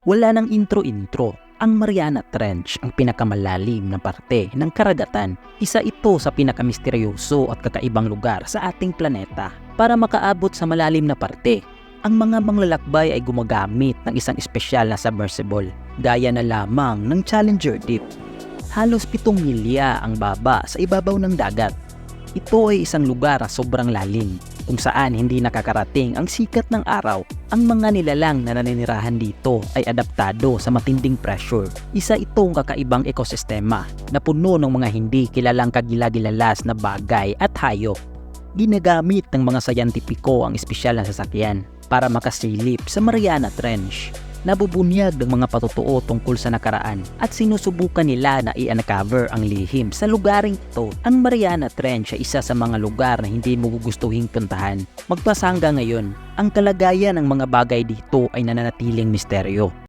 Wala nang intro-intro. Ang Mariana Trench ang pinakamalalim na parte ng karagatan. Isa ito sa pinakamisteryoso at kakaibang lugar sa ating planeta. Para makaabot sa malalim na parte, ang mga manglalakbay ay gumagamit ng isang espesyal na submersible, gaya na lamang ng Challenger Deep. Halos 7 milya ang baba sa ibabaw ng dagat. Ito ay isang lugar na sobrang lalim, kung saan hindi nakakarating ang sikat ng araw. Ang mga nilalang na naninirahan dito ay adaptado sa matinding pressure. Isa itong kakaibang ekosistema na puno ng mga hindi kilalang kagilagilalas na bagay at hayop. Ginagamit ng mga sayantipiko ang espesyal na sasakyan para makasilip sa Mariana Trench. Nabubunyag ng mga patotoo tungkol sa nakaraan at sinusubukan nila na i-uncover ang lihim sa lugaring ito. Ang Mariana Trench ay isa sa mga lugar na hindi mo gugustuhin puntahan. Magpasangga ngayon, ang kalagayan ng mga bagay dito ay nananatiling misteryo.